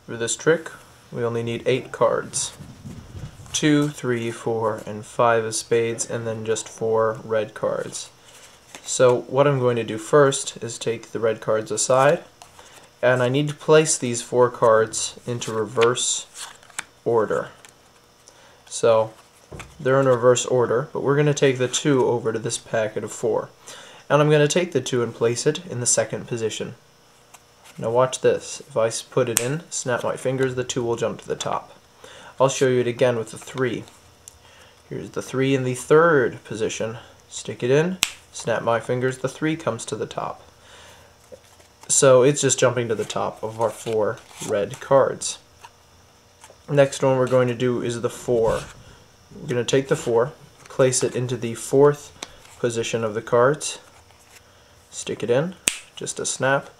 For this trick, we only need 8 cards. 2, 3, 4, and 5 of spades, and then just 4 red cards. So what I'm going to do first is take the red cards aside, and I need to place these 4 cards into reverse order. So they're in reverse order, but we're going to take the 2 over to this packet of 4. And I'm going to take the 2 and place it in the second position. Now watch this. If I put it in, snap my fingers, the 2 will jump to the top. I'll show you it again with the 3. Here's the 3 in the third position. Stick it in, snap my fingers, the 3 comes to the top. So it's just jumping to the top of our 4 red cards. Next one we're going to do is the 4. We're going to take the 4, place it into the fourth position of the cards, stick it in, just a snap,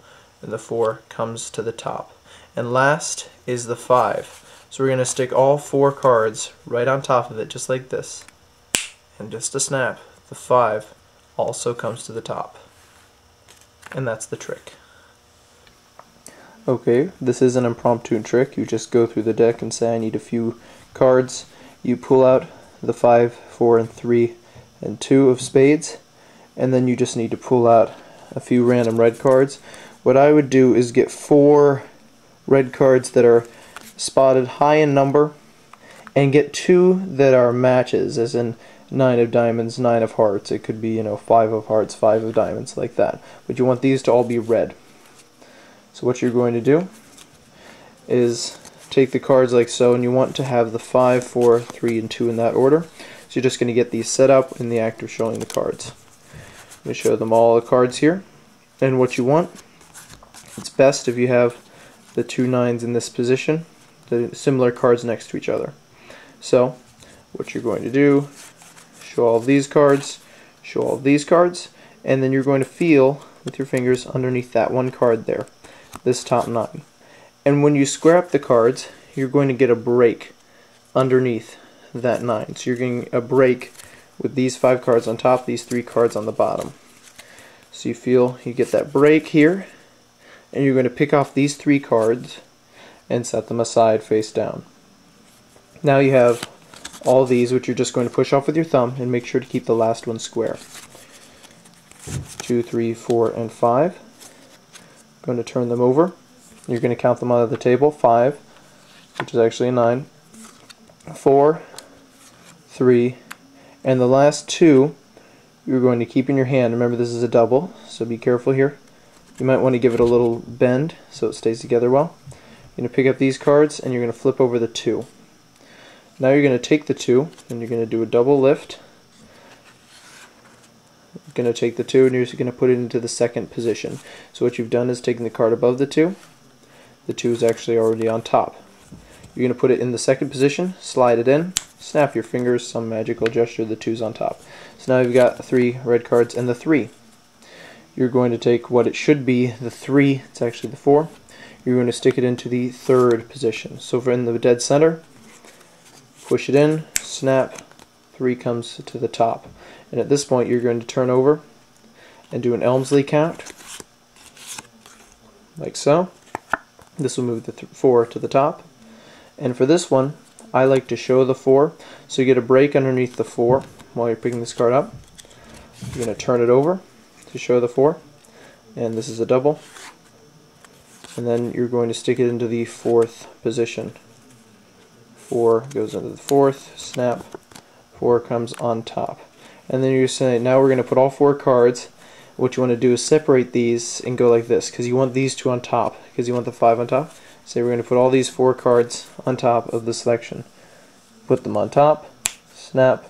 and the 4 comes to the top. And last is the 5. So we're going to stick all 4 cards right on top of it, just like this. And just a snap, the 5 also comes to the top. And that's the trick. Okay, this is an impromptu trick. You just go through the deck and say I need a few cards. You pull out the 5, 4, and 3, and 2 of spades, and then you just need to pull out a few random red cards. What I would do is get 4 red cards that are spotted high in number, and get 2 that are matches, as in 9 of diamonds, 9 of hearts. It could be, 5 of hearts, 5 of diamonds, like that. But you want these to all be red. So what you're going to do is take the cards like so, and you want to have the 5, 4, 3, and 2 in that order. So you're just going to get these set up in the act of showing the cards. I'm going to show them all the cards here. And what you want, it's best if you have the 2 9s in this position, the similar cards next to each other. So what you're going to do, show all of these cards, show all of these cards, and then you're going to feel with your fingers underneath that one card there, this top 9. And when you square up the cards, you're going to get a break underneath that 9. So you're getting a break with these 5 cards on top, these 3 cards on the bottom. So you get that break here, and you're going to pick off these 3 cards and set them aside face down. Now you have all these, which you're just going to push off with your thumb, and make sure to keep the last one square. 2, 3, 4, and 5. Going to turn them over. You're going to count them onto the table. 5, which is actually a 9, 4, 3, and the last 2 you're going to keep in your hand. Remember, this is a double, so be careful here. You might want to give it a little bend so it stays together well. You're going to pick up these cards, and you're going to flip over the 2. Now you're going to take the 2, and you're going to do a double lift. You're going to take the 2, and you're just going to put it into the second position. So what you've done is taken the card above the 2. The 2 is actually already on top. You're going to put it in the second position, slide it in, snap your fingers, some magical gesture, the 2's on top. So now you've got 3 red cards and the 3. You're going to take what it should be, the 3, it's actually the 4. You're going to stick it into the third position. So for in the dead center, push it in, snap, 3 comes to the top. And at this point you're going to turn over and do an Elmsley count, like so. This will move the 4 to the top. And for this one, I like to show the 4, so you get a break underneath the 4 while you're picking this card up. You're going to turn it over to show the 4, and this is a double. And then you're going to stick it into the fourth position. 4 goes into the fourth, snap, 4 comes on top. And then you're saying, now we're going to put all 4 cards. What you want to do is separate these and go like this, because you want these 2 on top, because you want the 5 on top. So we're going to put all these 4 cards on top of the selection. Put them on top, snap,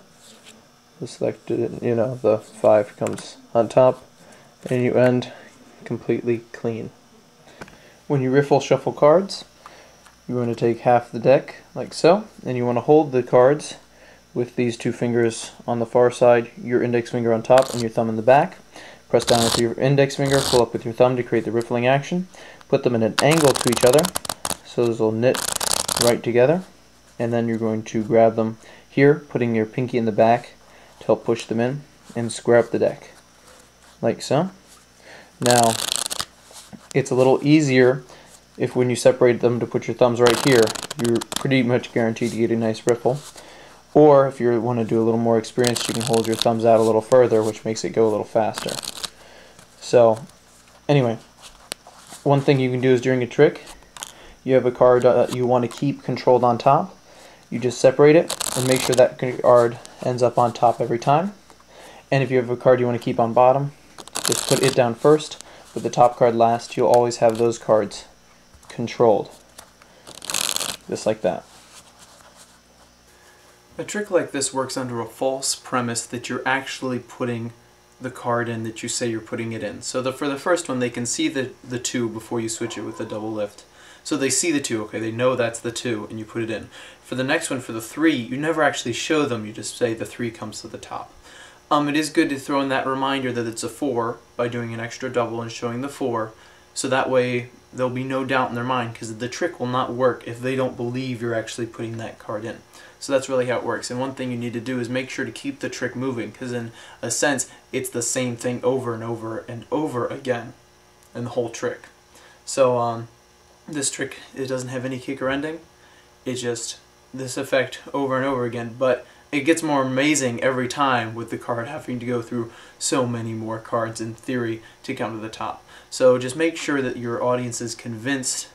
the selected, the 5 comes on top, and you end completely clean. When you riffle shuffle cards, you're going to take half the deck, like so, and you want to hold the cards with these 2 fingers on the far side, your index finger on top, and your thumb in the back. Press down with your index finger, pull up with your thumb to create the riffling action. Put them in an angle to each other, so those will knit right together. And then you're going to grab them here, putting your pinky in the back to help push them in, and square up the deck, like so. Now, it's a little easier if when you separate them to put your thumbs right here, you're pretty much guaranteed to get a nice riffle. Or if you want to do a little more experience, you can hold your thumbs out a little further, which makes it go a little faster. So anyway, one thing you can do is during a trick, you have a card that you want to keep controlled on top. You just separate it and make sure that card ends up on top every time. And if you have a card you want to keep on bottom, just put it down first, with the top card last. You'll always have those cards controlled, just like that. A trick like this works under a false premise that you're actually putting the card in that you say you're putting it in. So for the first one, they can see the 2 before you switch it with the double lift. So they see the 2, okay, they know that's the 2, and you put it in. For the next one, for the 3, you never actually show them, you just say the 3 comes to the top. It is good to throw in that reminder that it's a 4 by doing an extra double and showing the 4, so that way there'll be no doubt in their mind, because the trick will not work if they don't believe you're actually putting that card in. So that's really how it works. And one thing you need to do is make sure to keep the trick moving, because in a sense it's the same thing over and over and over again in the whole trick. So this trick, it doesn't have any kick or ending. It's just this effect over and over again, but it gets more amazing every time with the card having to go through so many more cards in theory to come to the top. So just make sure that your audience is convinced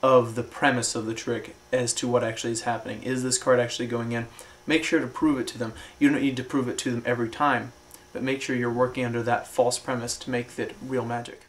of the premise of the trick as to what actually is happening. Is this card actually going in? Make sure to prove it to them. You don't need to prove it to them every time, but make sure you're working under that false premise to make it real magic.